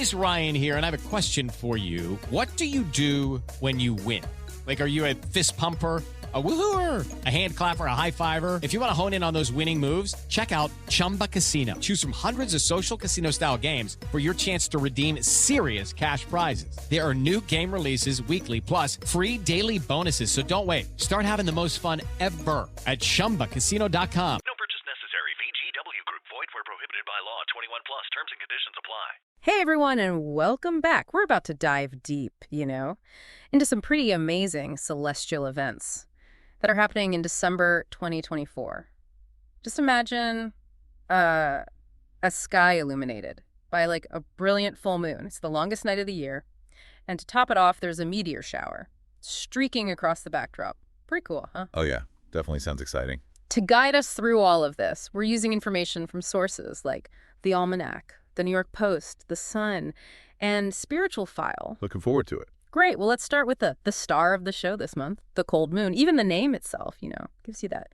is Ryan here, and I have a question for you. What do you do when you win? Like, are you a fist pumper, a woohooer, a hand clapper, a high fiver? If you want to hone in on those winning moves, check out Chumba Casino. Choose from hundreds of social casino-style games for your chance to redeem serious cash prizes. There are new game releases weekly, plus free daily bonuses. So don't wait. Start having the most fun ever at ChumbaCasino.com. No purchase necessary. VGW Group. Void where prohibited by law. 21 plus. Terms and conditions apply. Hey everyone, and welcome back. We're about to dive deep, into some pretty amazing celestial events that are happening in December 2024. Just imagine a sky illuminated by like a brilliant full moon. It's the longest night of the year. And to top it off, there's a meteor shower streaking across the backdrop. Pretty cool, huh? Oh, yeah. Definitely sounds exciting. To guide us through all of this, we're using information from sources like the Almanac, the New York Post, the Sun, and Spiritual File. Looking forward to it. Great. Well, let's start with the star of the show this month, the cold moon. Even the name itself, gives you that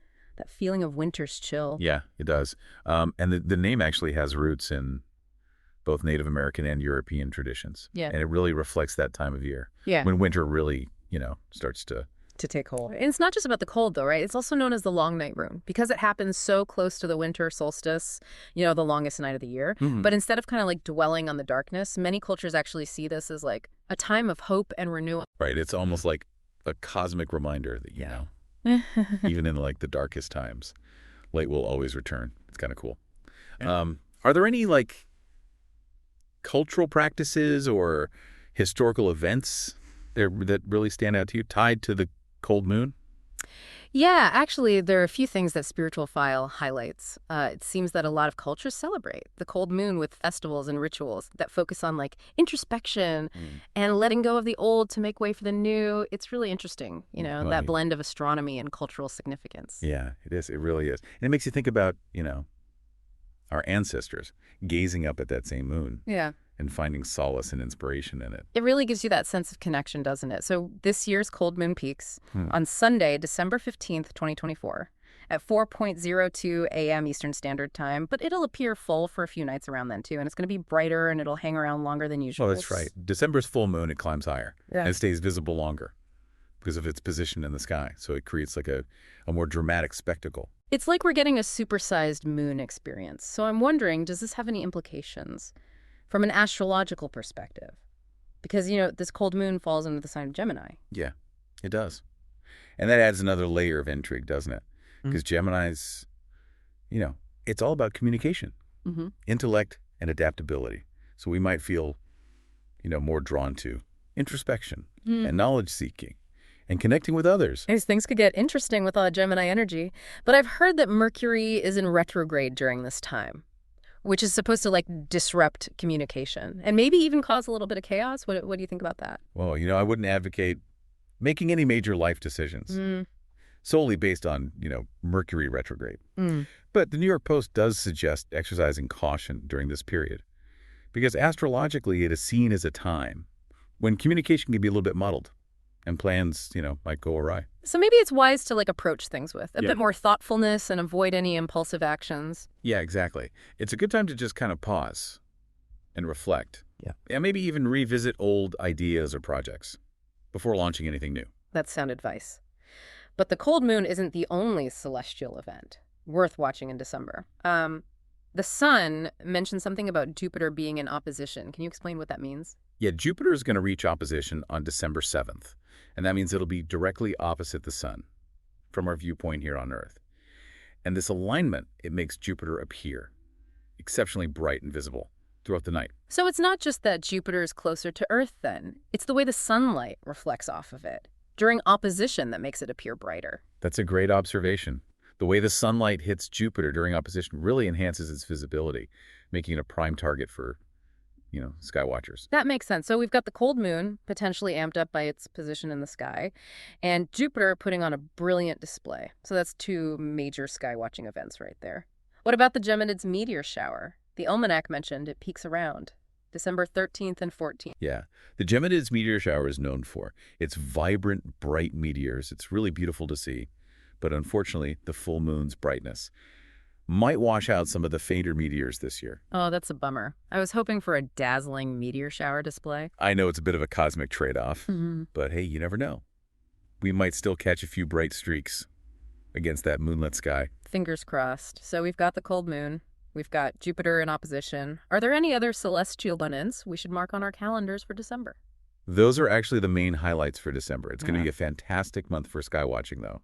feeling of winter's chill. Yeah, it does. And the name actually has roots in both Native American and European traditions. Yeah. And it really reflects that time of year. Yeah. When winter really, starts to take hold. And it's not just about the cold, though, right? It's also known as the long night moon because it happens so close to the winter solstice, the longest night of the year. Mm-hmm. But instead of kind of like dwelling on the darkness, many cultures actually see this as like a time of hope and renewal. Right. It's almost like a cosmic reminder that, even in like the darkest times, light will always return. It's kind of cool. Yeah. Are there any like cultural practices or historical events that really stand out to you tied to the cold moon? Yeah, actually, there are a few things that Spiritual File highlights. It seems that a lot of cultures celebrate the cold moon with festivals and rituals that focus on like introspection and letting go of the old to make way for the new. It's really interesting, that blend of astronomy and cultural significance. Yeah, it is. It really is. And it makes you think about, our ancestors gazing up at that same moon. Yeah. And finding solace and inspiration in it. It really gives you that sense of connection, doesn't it? So this year's cold moon peaks on Sunday, December 15th, 2024, at 4:02 a.m. Eastern Standard Time. But it'll appear full for a few nights around then, too. And it's going to be brighter, and it'll hang around longer than usual. Oh, that's right. December's full moon, it climbs higher. Yeah. And it stays visible longer because of its position in the sky. So it creates like a more dramatic spectacle. It's like we're getting a supersized moon experience. So I'm wondering, does this have any implications from an astrological perspective? Because, this cold moon falls under the sign of Gemini. Yeah, it does. And that adds another layer of intrigue, doesn't it? Because Gemini's, it's all about communication, intellect, and adaptability. So we might feel, more drawn to introspection and knowledge-seeking and connecting with others. These things could get interesting with all the Gemini energy. But I've heard that Mercury is in retrograde during this time, which is supposed to like disrupt communication and maybe even cause a little bit of chaos. What do you think about that? Well, I wouldn't advocate making any major life decisions solely based on, Mercury retrograde. But the New York Post does suggest exercising caution during this period because astrologically it is seen as a time when communication can be a little bit muddled and plans, might go awry. So maybe it's wise to like approach things with a bit more thoughtfulness and avoid any impulsive actions. Yeah, exactly. It's a good time to just kind of pause and reflect. Yeah. And maybe even revisit old ideas or projects before launching anything new. That's sound advice. But the cold moon isn't the only celestial event worth watching in December. The Sun mentioned something about Jupiter being in opposition. Can you explain what that means? Yeah, Jupiter is going to reach opposition on December 7th. And that means it'll be directly opposite the sun from our viewpoint here on Earth. And this alignment, it makes Jupiter appear exceptionally bright and visible throughout the night. So it's not just that Jupiter is closer to Earth then. It's the way the sunlight reflects off of it during opposition that makes it appear brighter. That's a great observation. The way the sunlight hits Jupiter during opposition really enhances its visibility, making it a prime target for sky watchers. That makes sense. So we've got the cold moon potentially amped up by its position in the sky and Jupiter putting on a brilliant display. So that's two major sky watching events right there. What about the Geminids meteor shower? The Almanac mentioned it peaks around December 13th and 14th. Yeah. The Geminids meteor shower is known for its vibrant, bright meteors. It's really beautiful to see. But unfortunately, the full moon's brightness might wash out some of the fainter meteors this year. Oh, that's a bummer. I was hoping for a dazzling meteor shower display. I know it's a bit of a cosmic trade-off, but hey, you never know. We might still catch a few bright streaks against that moonlit sky. Fingers crossed. So we've got the cold moon. We've got Jupiter in opposition. Are there any other celestial run-ins we should mark on our calendars for December? Those are actually the main highlights for December. It's going to be a fantastic month for sky watching, though,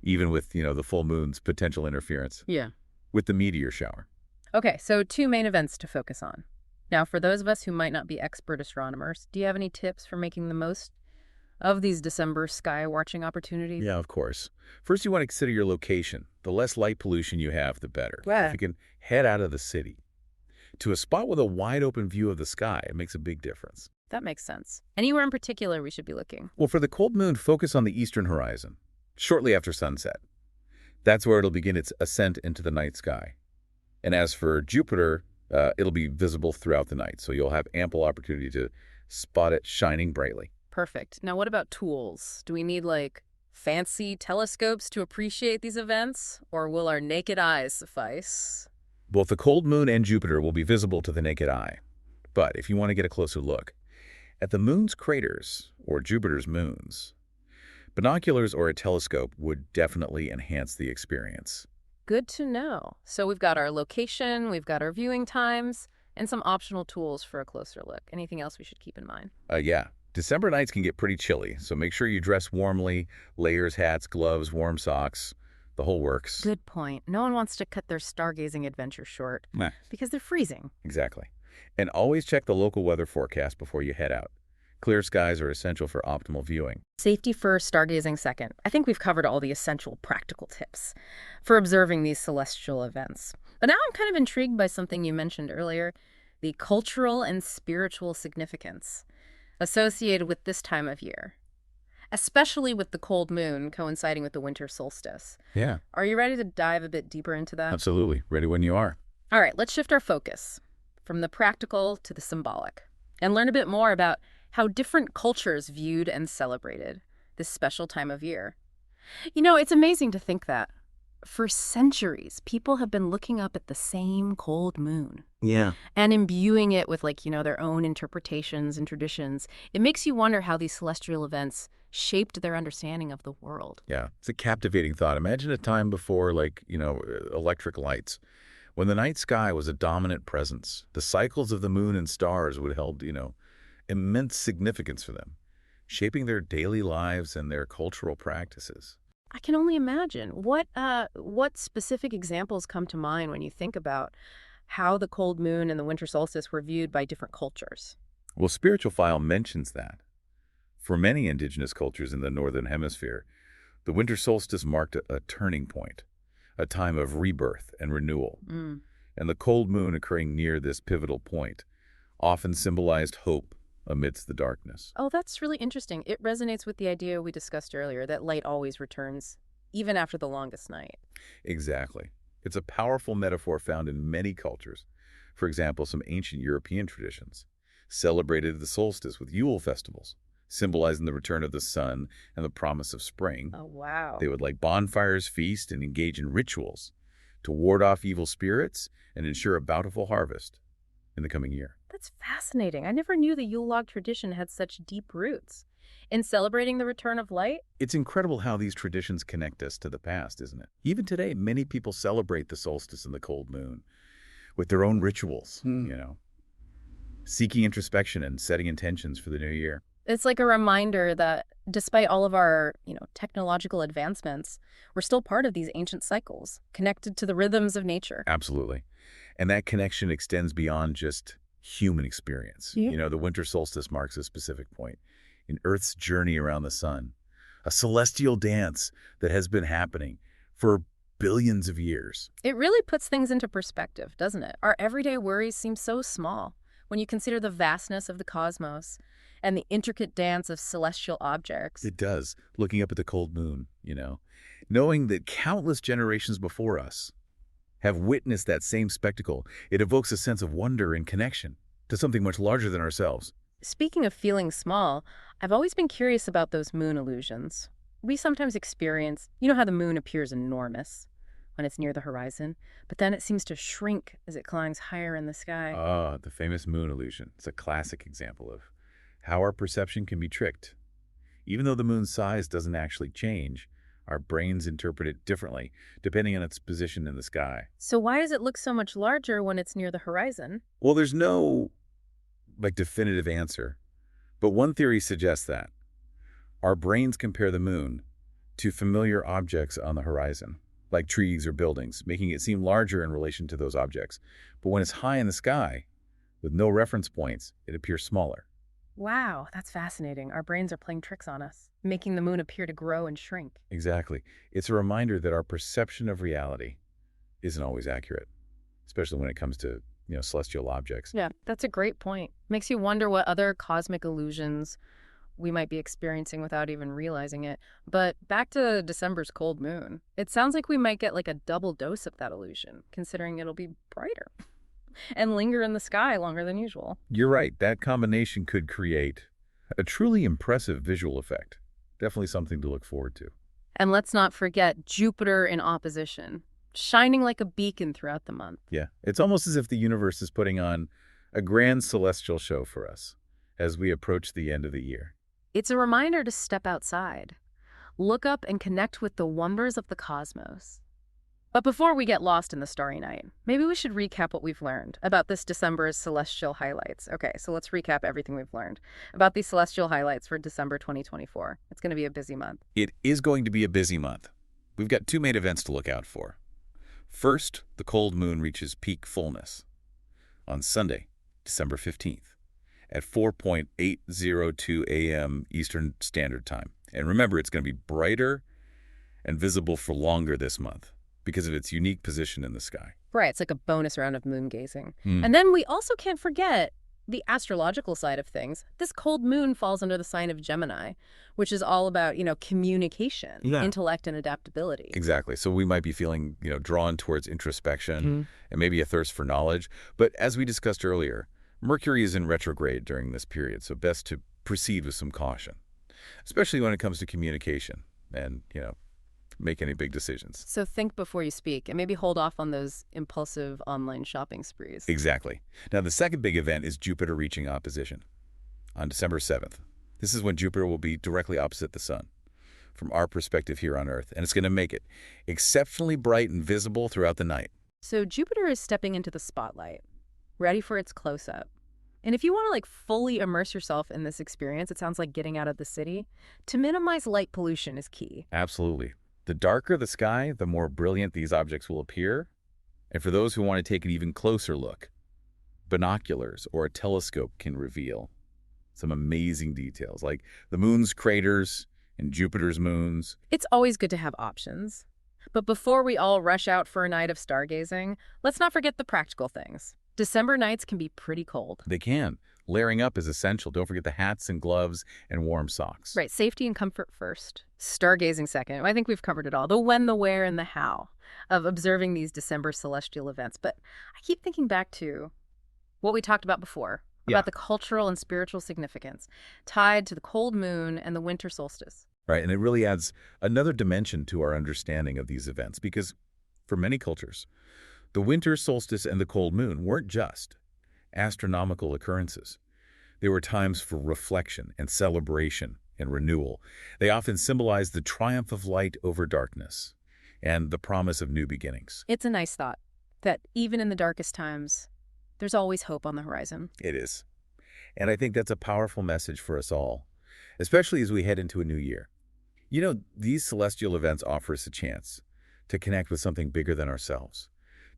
even with, the full moon's potential interference. Yeah. With the meteor shower. Okay, so 2 main events to focus on. Now, for those of us who might not be expert astronomers, do you have any tips for making the most of these December sky watching opportunities? Yeah, of course. First, you want to consider your location. The less light pollution you have, the better. Wow. If you can head out of the city to a spot with a wide open view of the sky, it makes a big difference. That makes sense. Anywhere in particular we should be looking? Well, for the cold moon, focus on the eastern horizon, shortly after sunset. That's where it'll begin its ascent into the night sky. And as for Jupiter, it'll be visible throughout the night, so you'll have ample opportunity to spot it shining brightly. Perfect. Now, what about tools? Do we need, fancy telescopes to appreciate these events, or will our naked eyes suffice? Both the cold moon and Jupiter will be visible to the naked eye. But if you want to get a closer look at the moon's craters or Jupiter's moons, binoculars or a telescope would definitely enhance the experience. Good to know. So we've got our location, we've got our viewing times, and some optional tools for a closer look. Anything else we should keep in mind? Yeah. December nights can get pretty chilly, so make sure you dress warmly, layers, hats, gloves, warm socks, the whole works. Good point. No one wants to cut their stargazing adventure short because they're freezing. Exactly. And always check the local weather forecast before you head out. Clear skies are essential for optimal viewing. Safety first, stargazing second. I think we've covered all the essential practical tips for observing these celestial events. But now I'm kind of intrigued by something you mentioned earlier, the cultural and spiritual significance associated with this time of year, especially with the cold moon coinciding with the winter solstice. Yeah. Are you ready to dive a bit deeper into that? Absolutely. Ready when you are. All right, let's shift our focus from the practical to the symbolic and learn a bit more about how different cultures viewed and celebrated this special time of year. It's amazing to think that for centuries, people have been looking up at the same cold moon. Yeah. And imbuing it with, their own interpretations and traditions. It makes you wonder how these celestial events shaped their understanding of the world. Yeah. It's a captivating thought. Imagine a time before, electric lights, when the night sky was a dominant presence. The cycles of the moon and stars would held, immense significance for them, shaping their daily lives and their cultural practices. I can only imagine. What specific examples come to mind when you think about how the cold moon and the winter solstice were viewed by different cultures? Well, Spiritual File mentions that. For many indigenous cultures in the Northern Hemisphere, the winter solstice marked a turning point, a time of rebirth and renewal. And the cold moon occurring near this pivotal point often symbolized hope amidst the darkness. Oh, that's really interesting. It resonates with the idea we discussed earlier, that light always returns, even after the longest night. Exactly. It's a powerful metaphor found in many cultures. For example, some ancient European traditions celebrated the solstice with Yule festivals, symbolizing the return of the sun and the promise of spring. Oh, wow. They would light bonfires, feast, and engage in rituals to ward off evil spirits and ensure a bountiful harvest in the coming year. That's fascinating. I never knew the Yule log tradition had such deep roots. In celebrating the return of light? It's incredible how these traditions connect us to the past, isn't it? Even today, many people celebrate the solstice and the cold moon with their own rituals, seeking introspection and setting intentions for the new year. It's like a reminder that despite all of our, technological advancements, we're still part of these ancient cycles, connected to the rhythms of nature. Absolutely. And that connection extends beyond just human experience. Yeah. The winter solstice marks a specific point in Earth's journey around the sun, a celestial dance that has been happening for billions of years. It really puts things into perspective, doesn't it? Our everyday worries seem so small when you consider the vastness of the cosmos and the intricate dance of celestial objects. It does. Looking up at the cold moon, knowing that countless generations before us have witnessed that same spectacle, it evokes a sense of wonder and connection to something much larger than ourselves. Speaking of feeling small, I've always been curious about those moon illusions. We sometimes experience, how the moon appears enormous, when it's near the horizon, but then it seems to shrink as it climbs higher in the sky. Ah, the famous moon illusion. It's a classic example of how our perception can be tricked. Even though the moon's size doesn't actually change, our brains interpret it differently depending on its position in the sky. So why does it look so much larger when it's near the horizon? Well, there's no definitive answer, but one theory suggests that our brains compare the moon to familiar objects on the horizon, like trees or buildings, making it seem larger in relation to those objects. But when it's high in the sky, with no reference points, it appears smaller. Wow, that's fascinating. Our brains are playing tricks on us, making the moon appear to grow and shrink. Exactly. It's a reminder that our perception of reality isn't always accurate, especially when it comes to, celestial objects. Yeah, that's a great point. Makes you wonder what other cosmic illusions we might be experiencing without even realizing it. But back to December's cold moon. It sounds like we might get like a double dose of that illusion, considering it'll be brighter and linger in the sky longer than usual. You're right. That combination could create a truly impressive visual effect. Definitely something to look forward to. And let's not forget Jupiter in opposition, shining like a beacon throughout the month. Yeah, it's almost as if the universe is putting on a grand celestial show for us as we approach the end of the year. It's a reminder to step outside, look up and connect with the wonders of the cosmos. But before we get lost in the starry night, maybe we should recap what we've learned about this December's celestial highlights. Okay, so let's recap everything we've learned about these celestial highlights for December 2024. It's going to be a busy month. It is going to be a busy month. We've got two main events to look out for. First, the cold moon reaches peak fullness on Sunday, December 15th at 4:802 a.m. Eastern Standard Time. And remember, it's going to be brighter and visible for longer this month because of its unique position in the sky. Right, it's like a bonus round of moon gazing. And then we also can't forget the astrological side of things. This cold moon falls under the sign of Gemini, which is all about, communication, intellect, and adaptability. Exactly. So we might be feeling, drawn towards introspection and maybe a thirst for knowledge. But as we discussed earlier, Mercury is in retrograde during this period, so best to proceed with some caution, especially when it comes to communication and, make any big decisions. So think before you speak and maybe hold off on those impulsive online shopping sprees. Exactly. Now, the second big event is Jupiter reaching opposition on December 7th. This is when Jupiter will be directly opposite the sun from our perspective here on Earth, and it's going to make it exceptionally bright and visible throughout the night. So Jupiter is stepping into the spotlight, ready for its close-up. And if you want to fully immerse yourself in this experience, it sounds like getting out of the city, to minimize light pollution is key. Absolutely. The darker the sky, the more brilliant these objects will appear. And for those who want to take an even closer look, binoculars or a telescope can reveal some amazing details, like the moon's craters and Jupiter's moons. It's always good to have options. But before we all rush out for a night of stargazing, let's not forget the practical things. December nights can be pretty cold. They can. Layering up is essential. Don't forget the hats and gloves and warm socks. Right, safety and comfort first. Stargazing second. I think we've covered it all. The when, the where, and the how of observing these December celestial events. But I keep thinking back to what we talked about before, about the cultural and spiritual significance tied to the cold moon and the winter solstice. Right, and it really adds another dimension to our understanding of these events because for many cultures, the winter solstice and the cold moon weren't just astronomical occurrences. They were times for reflection and celebration and renewal. They often symbolized the triumph of light over darkness and the promise of new beginnings. It's a nice thought that even in the darkest times, there's always hope on the horizon. It is. And I think that's a powerful message for us all, especially as we head into a new year. These celestial events offer us a chance to connect with something bigger than ourselves,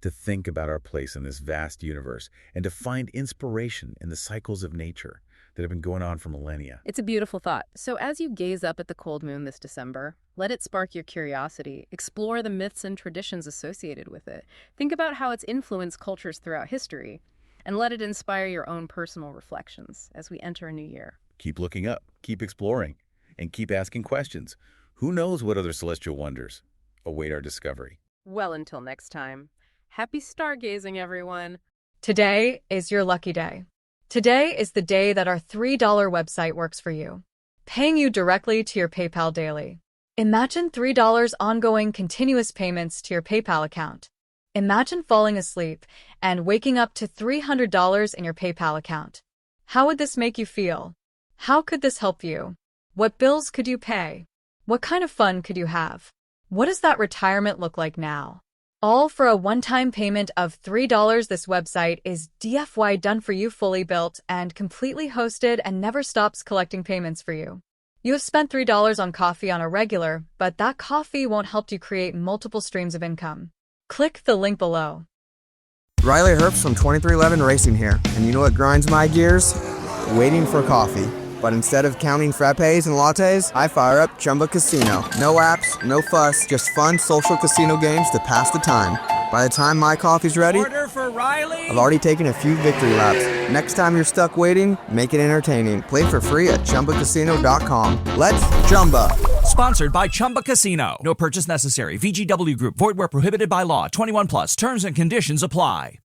to think about our place in this vast universe, and to find inspiration in the cycles of nature that have been going on for millennia. It's a beautiful thought. So as you gaze up at the cold moon this December, let it spark your curiosity. Explore the myths and traditions associated with it. Think about how it's influenced cultures throughout history, and let it inspire your own personal reflections as we enter a new year. Keep looking up, keep exploring, and keep asking questions. Who knows what other celestial wonders await our discovery? Well, until next time, happy stargazing, everyone. Today is your lucky day. Today is the day that our $3 website works for you, paying you directly to your PayPal daily. Imagine $3 ongoing continuous payments to your PayPal account. Imagine falling asleep and waking up to $300 in your PayPal account. How would this make you feel? How could this help you? What bills could you pay? What kind of fun could you have? What does that retirement look like now? All for a one-time payment of $3. This website is DFY done for you, fully built and completely hosted, and never stops collecting payments for you. You have spent $3 on coffee on a regular, but that coffee won't help you create multiple streams of income. Click the link below. Riley Herbst from 2311 Racing here, and you know what grinds my gears? Waiting for coffee. But instead of counting frappes and lattes, I fire up Chumba Casino. No apps, no fuss, just fun social casino games to pass the time. By the time my coffee's ready, order for Riley. I've already taken a few victory laps. Next time you're stuck waiting, make it entertaining. Play for free at ChumbaCasino.com. Let's Chumba. Sponsored by Chumba Casino. No purchase necessary. VGW Group. Void where prohibited by law. 21 plus. Terms and conditions apply.